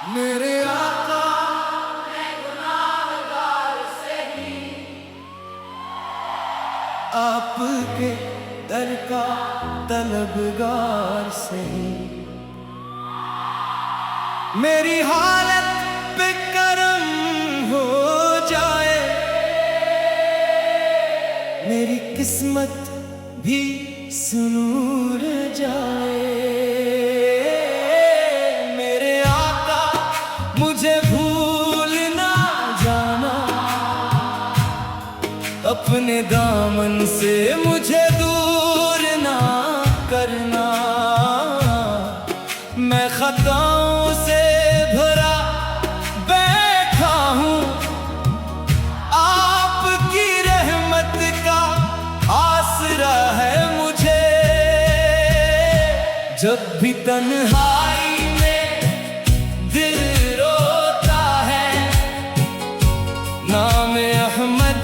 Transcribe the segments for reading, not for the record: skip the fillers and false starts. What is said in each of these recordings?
मेरे आका आपके दर का तलबगार सही, मेरी हालत पे करम हो जाए, मेरी किस्मत भी सुनूर जाए। मेरे आका मुझे भूल ना जाना, अपने दामन से मुझे दूर ना करना। मैं खताओं से भरा बैठा हूँ, आपकी रहमत का आसरा है मुझे। जब भी तन्हाई में दिल रोता है, नाम अहमद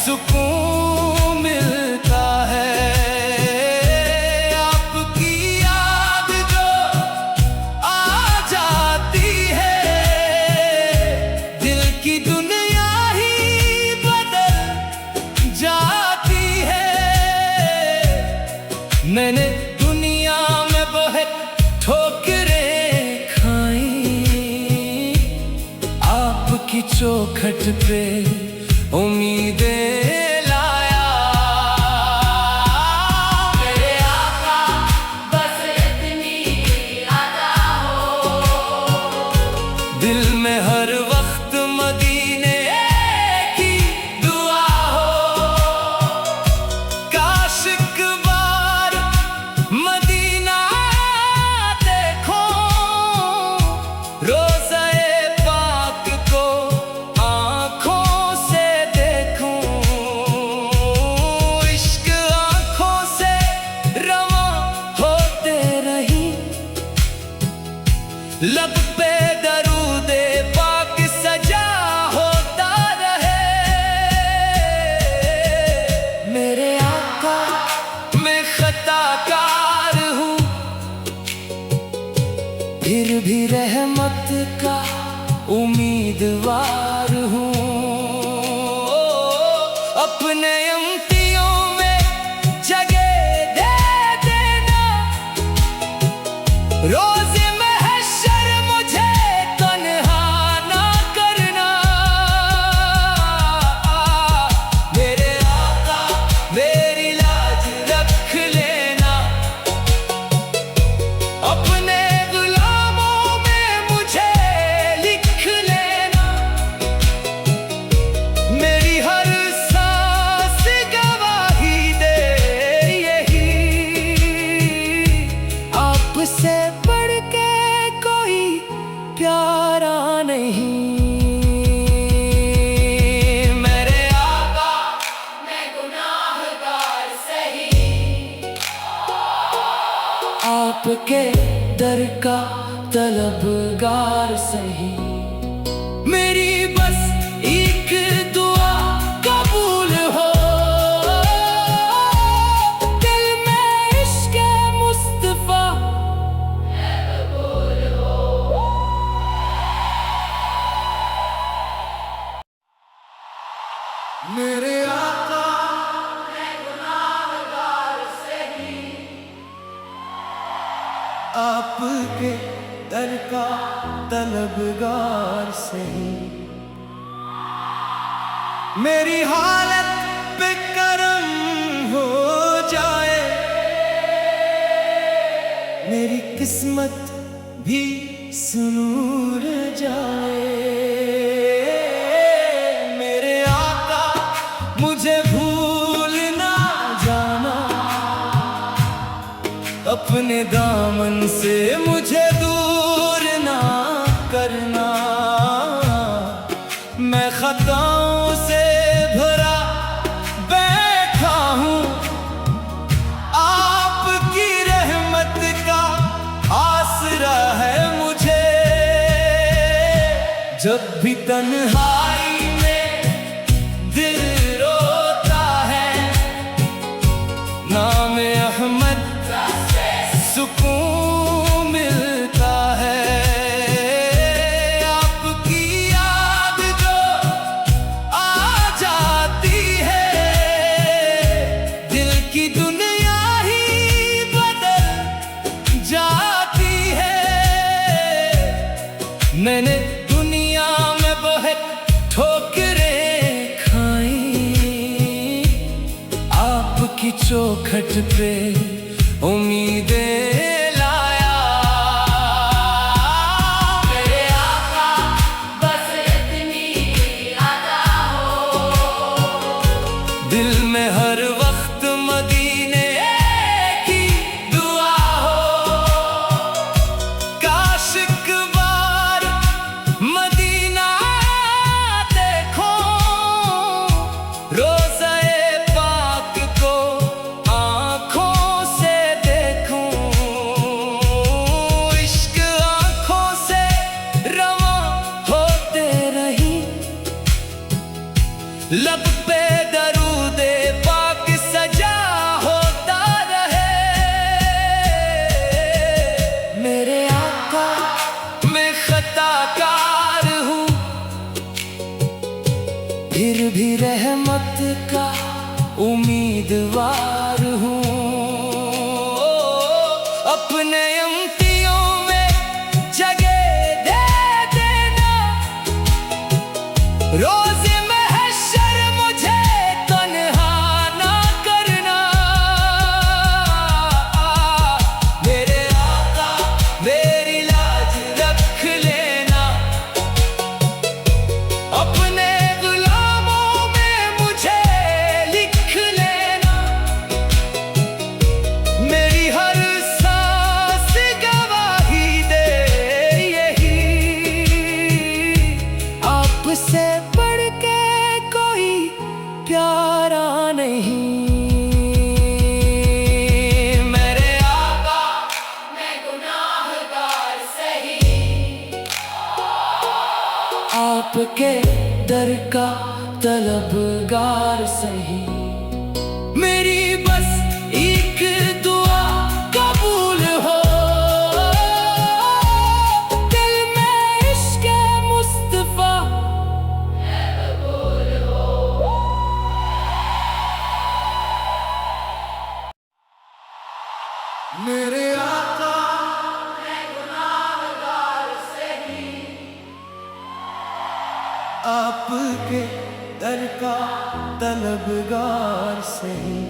सुकून मिलता है। आपकी याद जो आ जाती है, दिल की दुनिया ही बदल जाती है। मैंने दुनिया में बहुत ठोकरें खाई, आपकी चौखट पे उम्मीदें लाया। मेरे आका बस इतनी अदा हो, दिल में हर वक्त मदीने की दुआ हो। काश एक बार मदीना देखो, रोज़े पाक को आँखों से देखूं। इश्क आँखों से रवां होते रही, लब पे दरूदे पाक सजा होता रहे। मेरे आका मैं खताकार हूँ, फिर भी रहमत का उम्मीदवार हूँ। अपने अमतियों में जगह दे देना, रोज़े महशर मुझे तन्हा ना करना। मेरे आका मेरी लाज रख लेना, अपने गुलामों में मुझे लिख लेना। मेरी हर सांस गवाही दे यही, आपसे बढ़ के कोई प्यारा नहीं। मेरे आका मैं गुनाहगार सही, आपके दर का तलबगार सही। मेरी बस एक दुआ कबूल हो, दिल में इश्क मुस्तफा मेरे आका आपके दर का तलबगार सही, मेरी हालत पे करम हो जाए, मेरी किस्मत भी सुनूर जाए। मेरे आका मुझे भूल ना जाना, अपने दामन से मुझे दूर ना करना। मैं खताओं से भरा बैठा हूँ, आपकी रहमत का आसरा है मुझे। जब भी तन्हाई में दिल रोता है, नाम अहमद सुकून मिलता है। मैंने दुनिया में बहुत ठोकरें खाई, आपकी चौखट पे उम्मीदें लाया। मेरे आका बस इतनी अदा हो, दिल में हर वक्त मदीने की दुआ हो। काश एक बार मदीना देखो, रोज़े पाक को आँखों से देखूं। इश्क आँखों से रवां होते रही, लब पे दरूदे पाक सजा होता रहे। मेरे आका मैं खताकार हूँ, फिर भी रहमत का उम्मीदवार हूँ। अपने अमतियों में जगह दे देना, रोज़े महशर मुझे तन्हा ना करना। मेरे आका मेरी लाज रख लेना, अपने गुलामों में मुझे लिख लेना। मेरी हर सांस गवाही दे यही, आपसे बढ़ के कोई प्यारा नहीं। मेरे आका मैं गुनाहगार सही, आपके दर का तलबगार सही। मेरी बस एक दुआ कबूल हो, दिल में इश्क मुस्तफा मेरे आका आपके दर का तलबगार सही।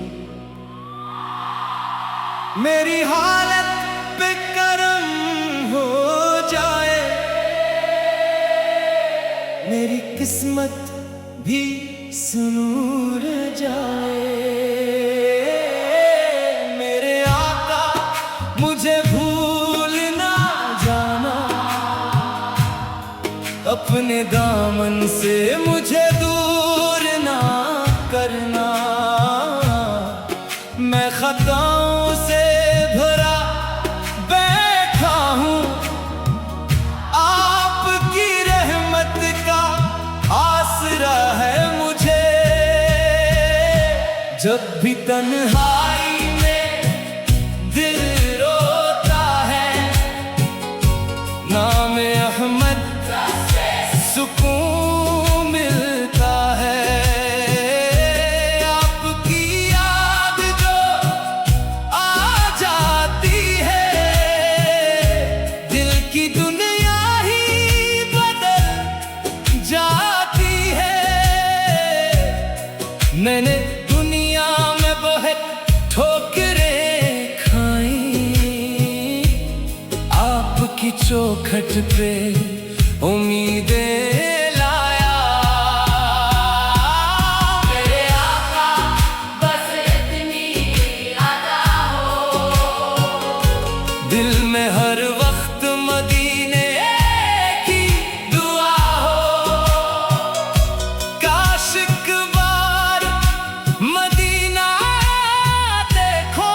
मेरी हालत पे करम हो जाए, मेरी किस्मत भी सुनूर जाए। मेरे आका मुझे भूल ना जाना, अपने दामन से मुझे दूर ना करना। मैं खताओं से भरा बैठा हूँ, आपकी रहमत का आसरा है मुझे। जब भी तन्हाई में दिल रोता है, नाम अहमद सुकून मिलता है। आपकी याद जो आ जाती है, दिल की दुनिया ही बदल जाती है। मैंने दुनिया में बहुत ठोकरें खाई, आपकी चौखट पे उम्मीदें लाया। मेरे आका बस इतनी अदा हो, दिल में हर वक्त मदीने की दुआ हो। काश एक बार मदीना देखो,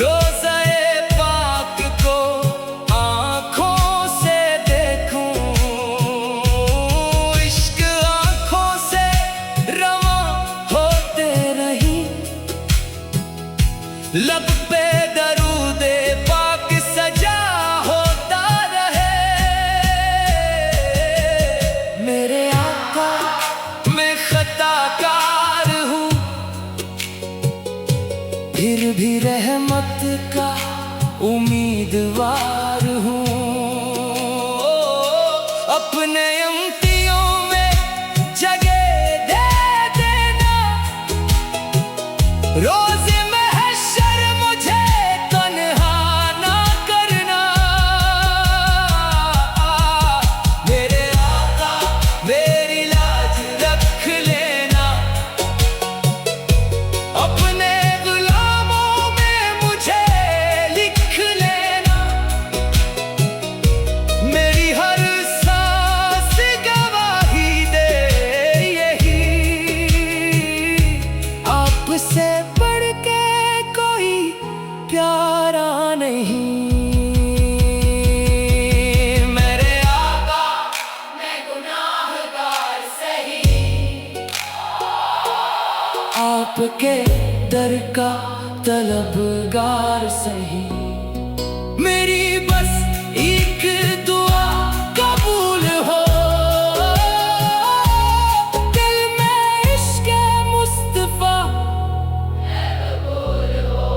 रोज़े पाक को आँखों से देखूं। इश्क आँखों से रवां होते रही, लब पे दरूदे पाक सजा होता रहे। मेरे आका मैं खताकार हूँ, फिर भी रहमत का उम्मीदवार हूँ। आपके दर का तलबगार सही, मेरी बस एक दुआ कबूल हो, दिल में इश्क मुस्तफा कबूल हो।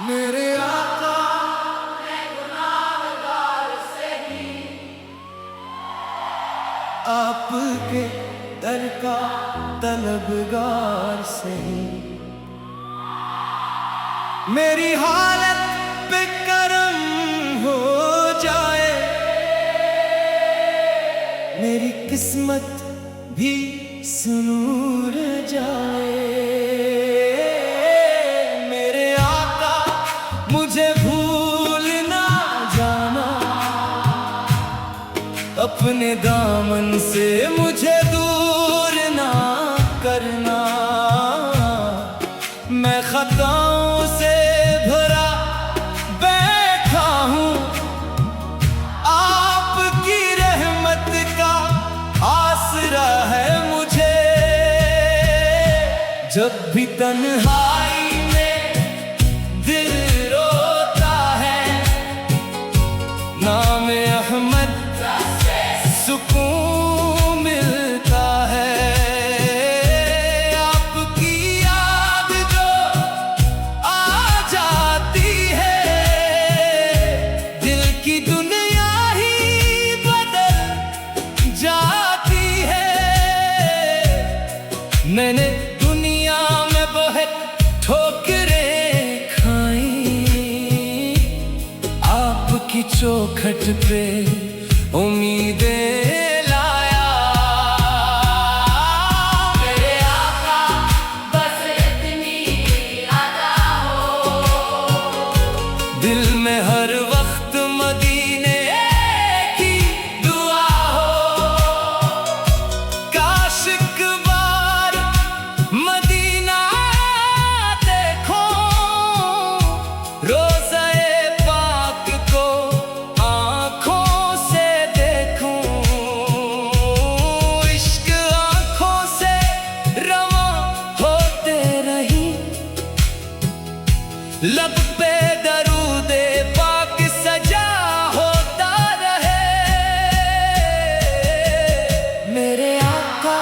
मेरे आका मैं गुनाहगार सही, आपके दर का तलबगार सही, मेरी हालत पे करम हो जाए, मेरी किस्मत भी सुनूर जाए। मेरे आका मुझे भूल ना जाना, अपने दामन से मुझे दूर ना करना, मैं खताओं से भरा बैठा हूँ, आपकी रहमत का आसरा है मुझे। जब भी तन्हाई में दिल रोता है, नाम अहमद सुकून मिलता है। आपकी याद जो आ जाती है, दिल की दुनिया ही बदल जाती है। मैंने दुनिया में बहुत ठोकरें खाई, आपकी चौखट पे उम्मीदें लाया। मेरे आका बस इतनी अता हो, दिल में हर वक्त मदीने की दुआ हो, काश एक बार मदीना देखो, रोज़े पाक को आँखों से देखूं, इश्क आँखों से रवां होते रही, लब पे दरूदे पाक सजा होता रहे। मेरे आका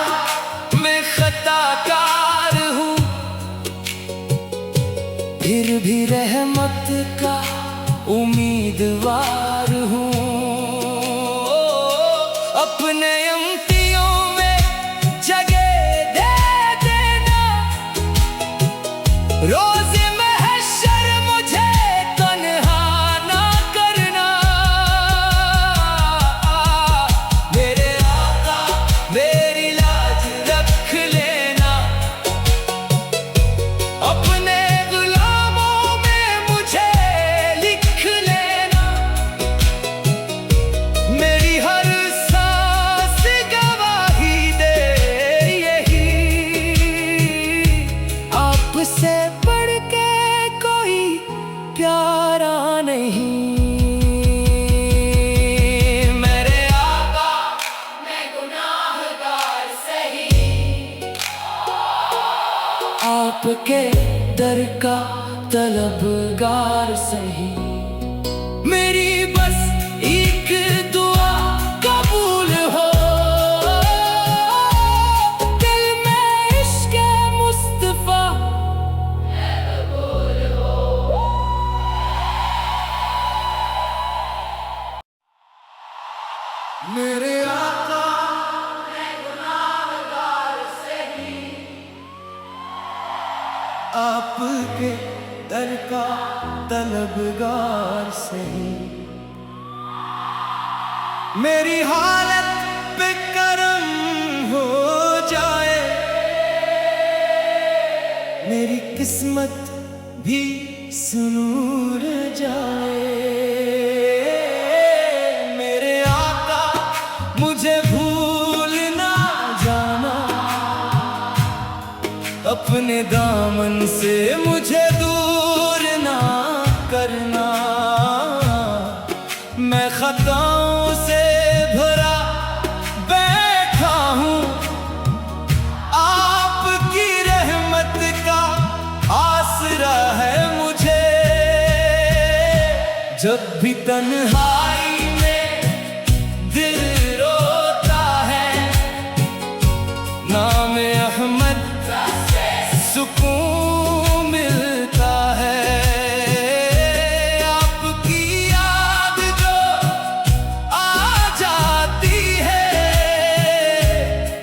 मैं खताकार हूँ, फिर भी रहमत का उम्मीदवार हूँ। अपने अमतियों में जगह दे देना, रोज़ महशर मुझे तन्हा ना करना। मेरे आका मेरी लाज रख लेना, अपने गुलामों में मुझे लिख लेना, मेरी हर सांस गवाही दे यही, आपसे बढ़ के कोई प्यारा नहीं। मेरे आका मैं गुनाहगार सही, आपके दर का तलबगार सही, मेरी बस एक दुआ कबूल हो, दिल में इश्क मुस्तफा कबूल हो। मेरे आका मैं गुनाहगार सही, आपके दर का तलबगार सही, मेरी हालत पे करम हो जाए, मेरी किस्मत भी सुनूर जाए। मेरे आका मुझे भूल ना जाना, अपने दामन से मुझे दूर ना करना, मैं खताओं से भरा जब भी तन्हाई में दिल रोता है, नाम अहमद सुकून मिलता है। आपकी याद जो आ जाती है,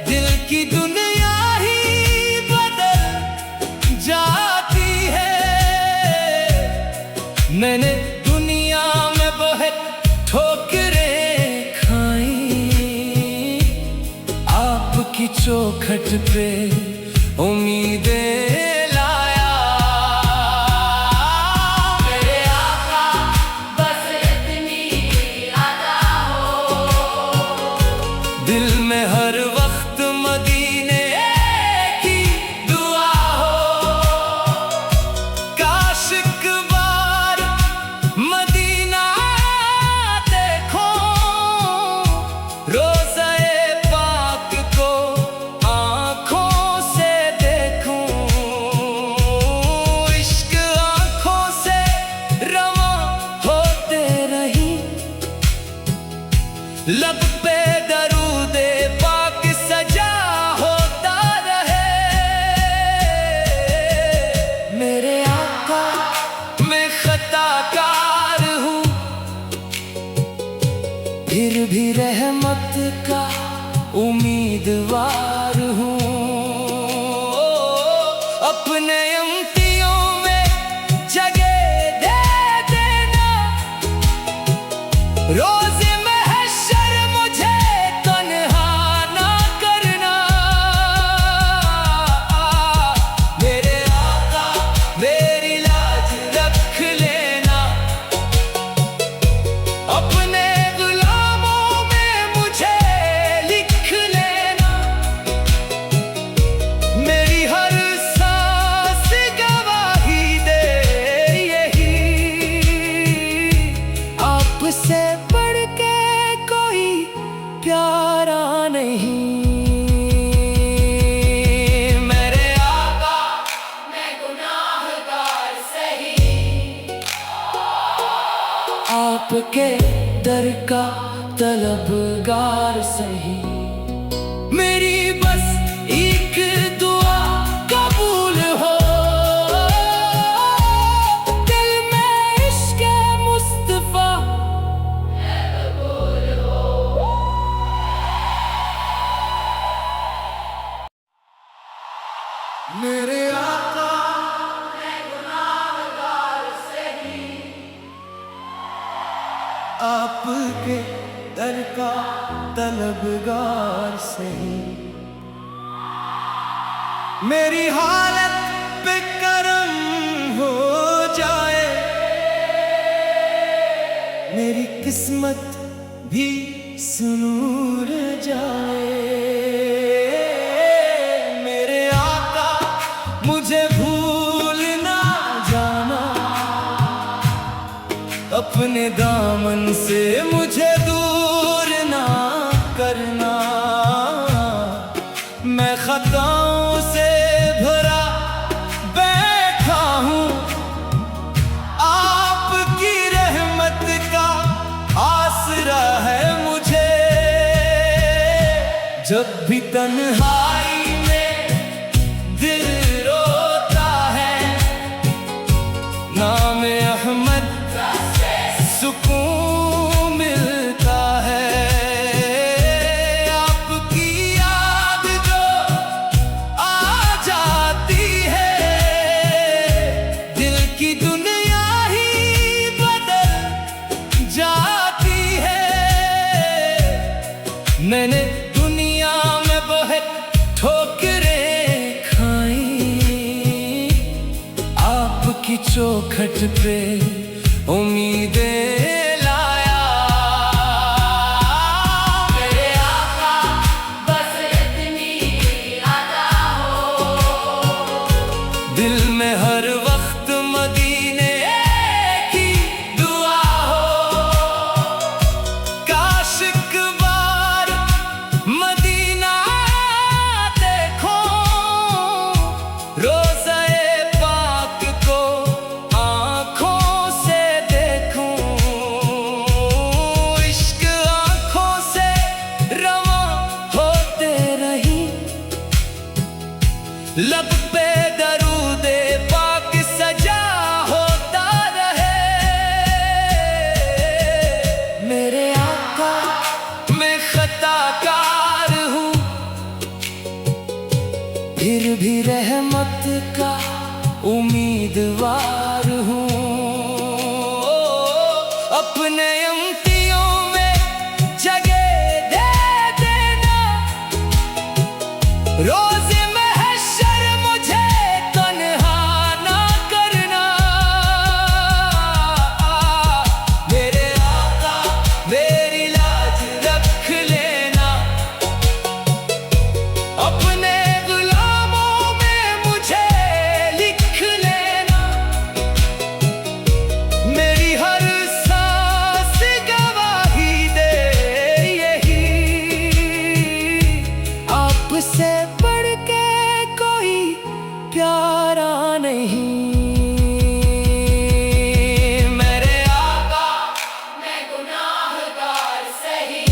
दिल की दुनिया ही बदल जाती है। मैंने दुनिया में बहुत ठोकरें खाई, आपकी चौखट पे उम्मीदें लाया। मेरे आका बस इतनी अदा हो, दिल में हर वक्त मदीने की दुआ हो। काश एक बार मदीना देखो, रोज़े पाक को आँखों से देखूं। इश्क आँखों से रवां होते रही, लब पे दरूदे पाक सजा होता रहे। मेरे आका मैं खताकार हूँ, फिर भी रहमत का उम्मीदवार हूँ। अपने अमतियों में जगह दे देना, रोज़े महशर मुझे तन्हा ना करना। मेरे आका मेरी लाज रख लेना, अपने गुलामों में मुझे लिख लेना। मेरी हर सांस गवाही दे यही, आपसे बढ़ के कोई प्यारा नहीं। मेरे आका मैं गुनाहगार सही, आपके दर का तलबगार सही। मेरी बस एक दुआ कबूल हो, दिल में इश्क मुस्तफा मेरे आका मैं गुनाहगार सही, आपके दर का तलबगार सही। मेरी हालत पे करम हो जाए, मेरी किस्मत भी सुनूर जाए। मेरे आका मुझे भूल ना जाना, अपने दामन से मुझे दूर ना करना। मैं खताओं से भरा बैठा हूँ, आपकी रहमत का आसरा है मुझे। जब भी तन्हाई में दिल रोता है, नाम अहमद सुकून मिलता है। आपकी याद जो आ जाती है, दिल की दुनिया ही बदल जाती है। मैंने दुनिया में बहुत ठोकरें खाई, आपकी चौखट पे उम्मीदें लाया। मेरे आका बस इतनी अदा हो, दिल में हर वक्त मदीने की दुआ हो। काश एक बार मदीना देखो, रोज़े पाक को आँखों से देखूं। उम्मीदवार हूँ। अपने अमतियों में जगह दे देना, रोज़े महशर मुझे तन्हा ना करना। मेरे आका मेरी लाज रख लेना, अपने गुलामों में मुझे लिख लेना। मेरी हर सांस गवाही दे यही, आपसे बढ़ के कोई प्यारा नहीं। मेरे आका मैं गुनाहगार सही,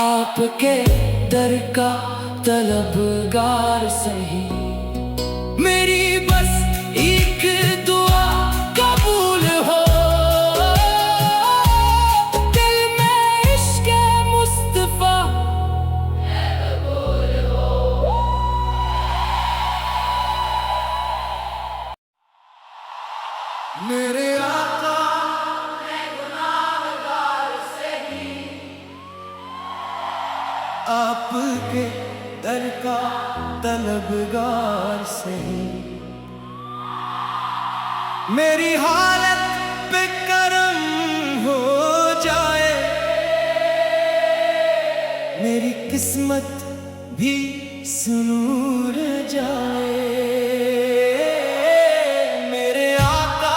आपके दर का तलबगार सही। मेरी बस एक दुआ कबूल हो, दिल में इश्क़ मुस्तफ़ा मेरे आका मैं गुनाहगार सही, आपके दर का तलबगार सही। मेरी हालत पे करम हो जाए, मेरी किस्मत भी सुनूर जाए। मेरे आका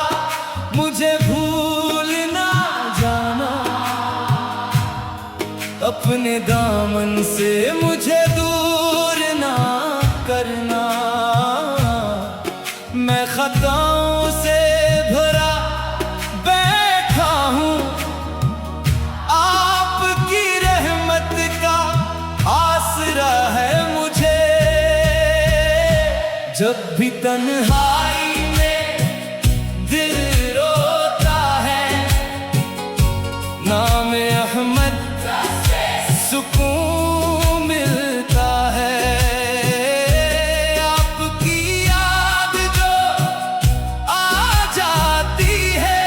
मुझे भूल ना जाना, अपने दामन से मुझे दूर ना करना। मैं खताओं से भरा बैठा हूँ, आपकी रहमत का आसरा है मुझे। जब भी तन्हाई में दिल रोता है, नाम अहमद सुकून मिलता है। आपकी याद जो आ जाती है,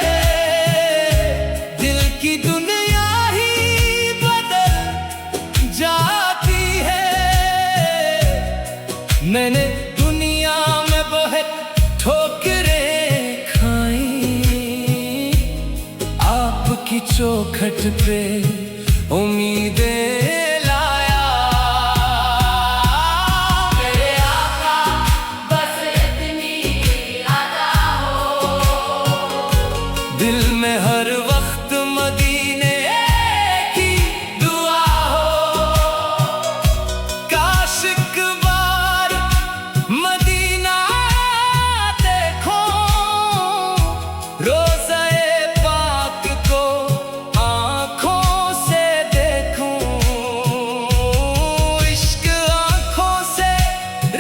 दिल की दुनिया ही बदल जाती है। मैंने दुनिया में बहुत ठोकरें खाई, आपकी चौखट पे उम्मीदें लाया। मेरे आका बस इतनी अदा हो, दिल में हर वक्त मदीने की दुआ हो। काश एक बार मदीना देखो, रोज़े पाक को आँखों से देखूं। इश्क आँखों से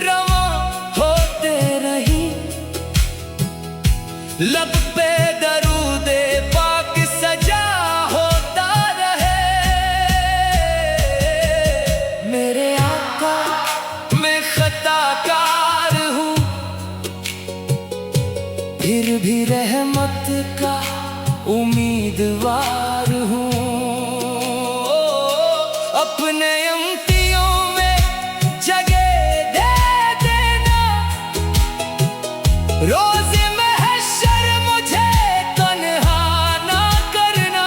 रवां होते रही, लब पे दरूदे पाक सजा होता रहे। मेरे आका मैं खताकार हूँ, फिर भी रहमत का उम्मीदवार हूँ। अपने अमतियों में जगह दे देना, रोज़े महशर मुझे तन्हा ना करना।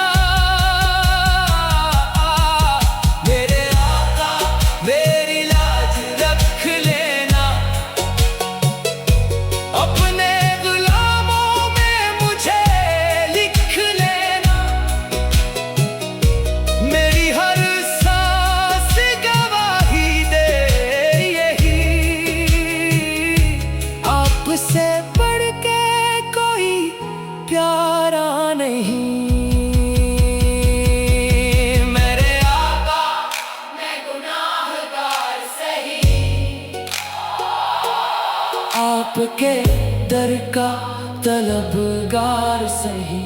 मेरे आका मेरी लाज रख लेना, अपने गुलामों में मुझे लिख लेना। मेरी हर सांस गवाही दे यही, आपसे बढ़ के कोई प्यारा नहीं। मेरे आका मैं गुनाहगार सही, आपके दर का तलबगार सही।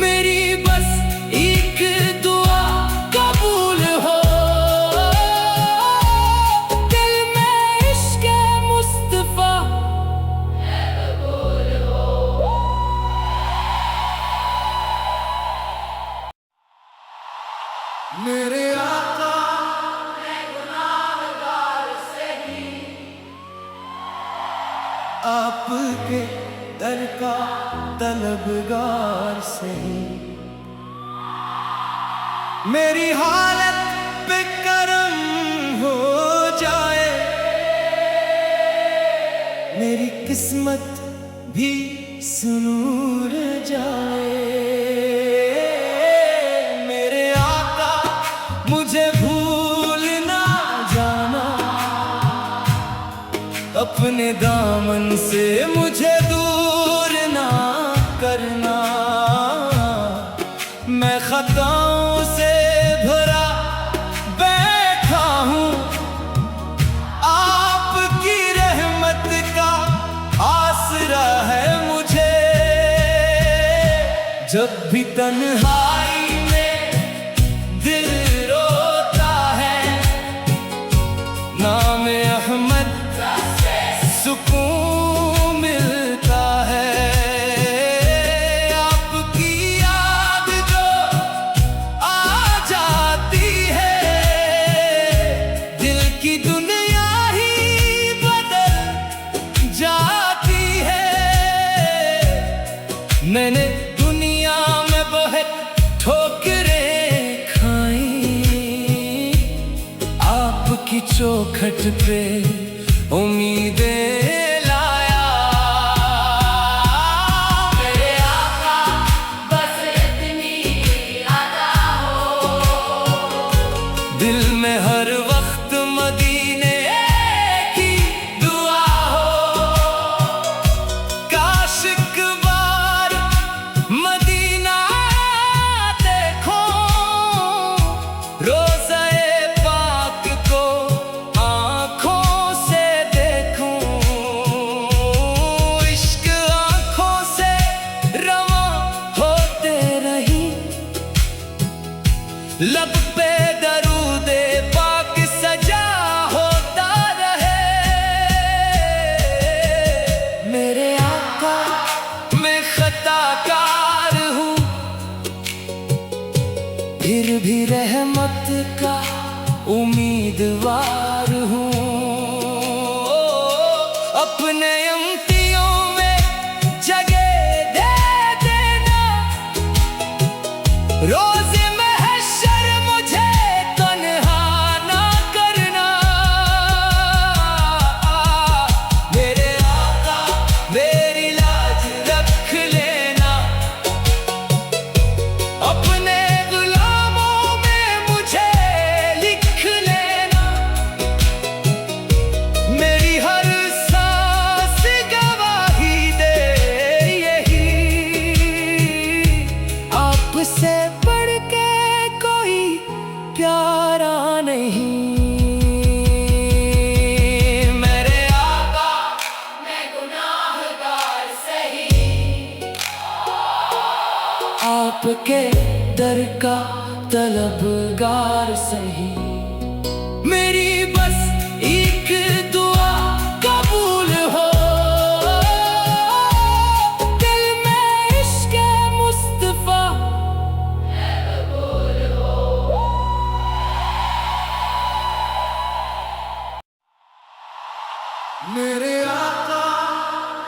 मेरी बस एक दुआ कबूल हो, दिल में इश्क़ मुस्तफ़ा आपके दर का तलबगार सही, मेरी हालत पे करम हो जाए, मेरी किस्मत भी सुनूर जाए। मेरे आका मुझे भूल ना जाना, अपने दामन से मुझे दूर ना करना। मैं खताओं से भरा बैठा हूँ, आपकी रहमत का आसरा है मुझे। जब भी तन्हाई में दिल रोता है, नाम अहमद सुकून मिलता है। आपकी याद जो आ जाती है, दिल की दुनिया ही बदल जाती है। मैंने दुनिया में बहुत ठोकरें खाई, आपकी चौखट पे उम्मीदें लाया। मेरे आका बस इतनी अता हो, दिल में हर वक्त मदीने की दुआ हो। काश एक बार मदीना देखो, रोज़े पाक को आँखों से देखूं। इश्क आँखों से रवां होते रही, लब पे दरूदे पाक सजा होता रहे। मेरे आका मैं खताकार हूँ, फिर भी रहमत का उम्मीदवार हूँ। अपने अमतियों में जगह दे देना, रोज़ महशर मुझे तन्हा ना करना। मेरे आका मेरी लाज रख लेना, अपने गुलामों में मुझे लिख लेना। मेरी हर सांस गवाही दे यही, आपसे बढ़ के कोई प्यारा नहीं। मेरे आका मैं गुनाहगार सही, आपके दर का तलबगार सही, मेरी बस एक दुआ कबूल हो। दिल में इश्क मुस्तफा मेरे आका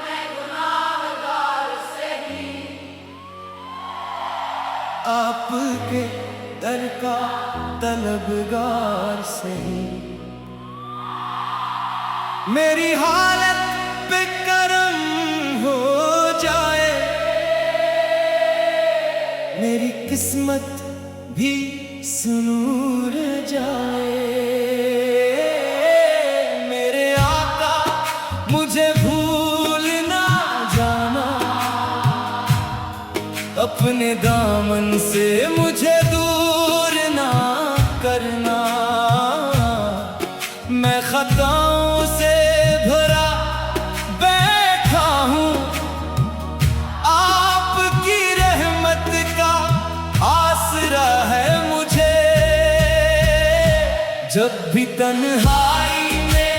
मैं गुनाहगार सही, आपके दर का तलबगार सही, मेरी हालत पे करम हो जाए, मेरी किस्मत भी सुनूर जाए। मेरे आका मुझे भूल ना जाना, अपने दामन से मुझे दूर ना करना। मैं खताओं से भरा बैठा हूँ, आपकी रहमत का आसरा है मुझे। जब भी तन्हाई में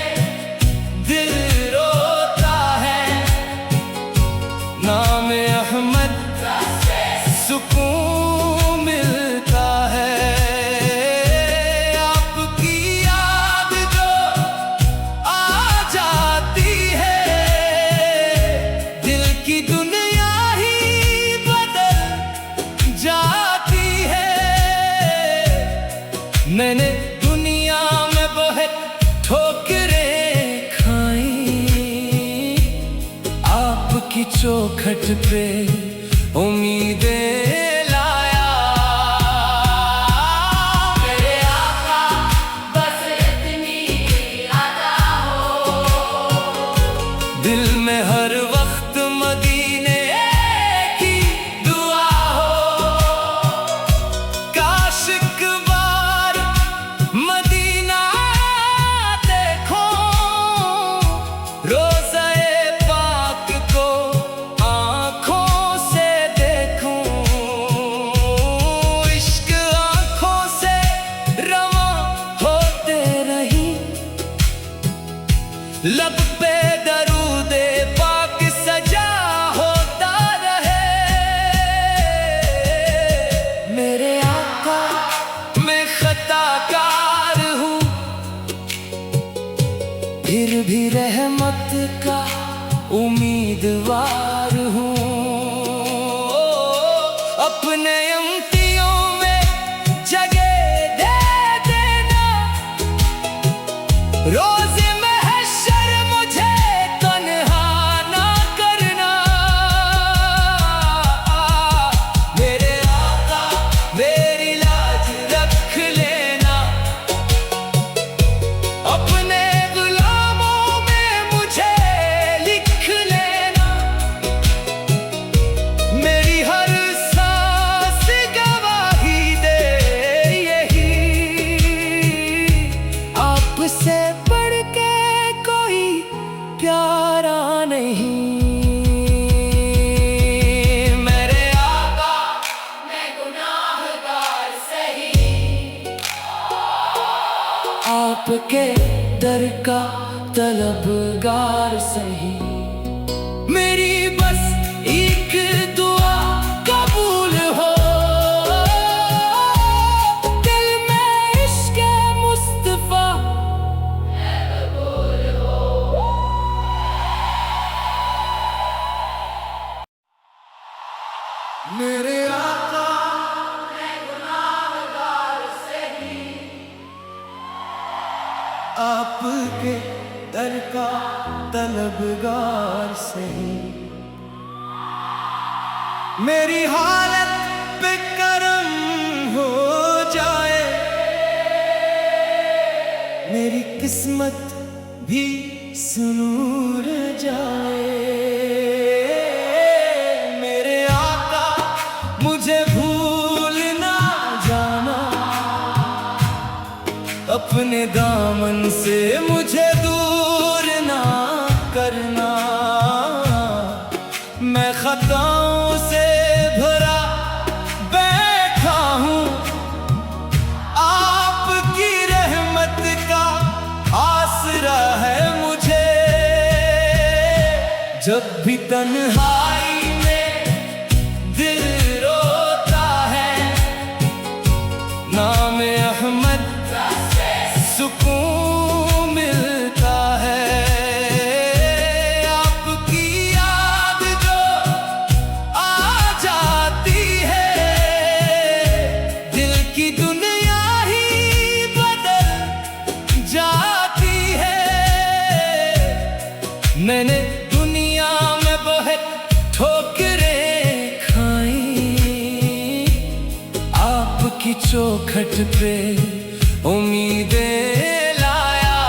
दिल रोता है, नाम अहमद सुकून मिलता है। आपकी याद जो आ जाती है, चौखट पे उम्मीदें लाया। मेरे आका बस इतनी अदा हो, दिल में हर वक्त मदीने की दुआ हो। काश एक बार मदीना देखो, रोज़े पाक को आँखों से देखूं। इश्क आँखों से रवां होते रही, लब पे दरूदे पाक सजा होता रहे। मेरे आका मैं खताकार हूँ, फिर भी रहमत का उम्मीदवार हूँ। अपने अमतियों में जगह दे देना, रोज़ महशर मुझे तन्हा ना करना। मेरे आका मेरी लाज रख लेना, अपने गुलामों में मुझे लिख लेना। मेरी हर सांस गवाही दे यही, आपसे बढ़ के कोई प्यारा नहीं। मेरे आका मैं गुनाहगार सही, आपके दर का तलबगार सही। मेरी बस एक दुआ कबूल हो, दिल में इश्क मुस्तफा मेरे आका मैं गुनाहगार सही, आपके दर का तलबगार सही। मेरी हालत पे करम हो जाए, मेरी किस्मत भी सुनूर जाए। मेरे आका मुझे भूल ना जाना, अपने दामन से मुझे दूर ना करना। मैं खताओं से भरा बैठा हूँ, आपकी रहमत का आसरा है मुझे। जब भी तन्हाई में दिल रोता है, नाम अहमद सुकून मिलता है। आपकी याद जो आ जाती है, दिल की दुनिया ही बदल जाती है। मैंने दुनिया में बहुत ठोकरें खाई, आपकी चौखट पे उम्मीदें लाया।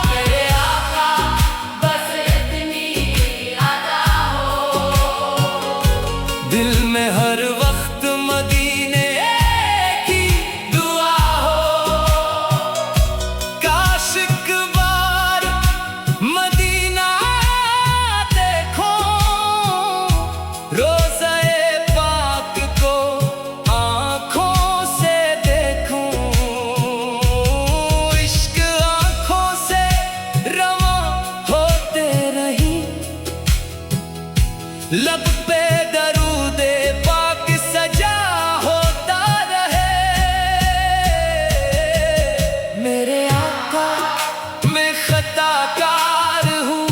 मेरे आका बस इतनी अदा हो, दिल में हर वक्त मदीने की दुआ हो। काश एक बार मदीना देखो, रोज़े पाक को आँखों से देखूं। इश्क आँखों से रवां होते रही, लब पे दरूदे पाक सजा होता रहे। मेरे आका मैं खताकार हूँ,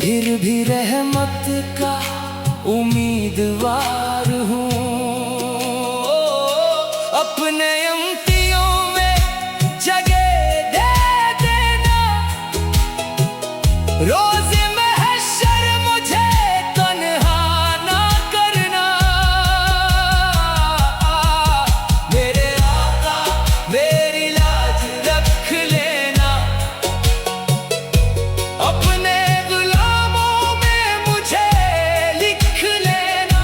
फिर भी रहमत का उम्मीदवार हूँ। अपने अमतियों में जगह दे देना, रोज महशर मुझे तन्हा ना करना, मेरे आका मेरी लाज रख लेना, अपने गुलामों में मुझे लिख लेना,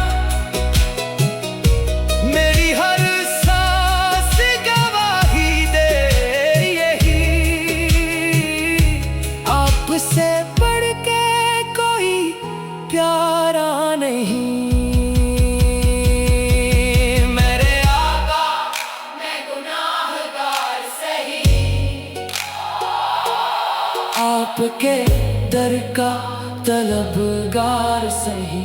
मेरी हर सांस गवाही दे यही, आपसे बढ़ के कोई प्यारा नहीं। मेरे आका मैं गुनाहगार सही, आपके दर का तलबगार सही।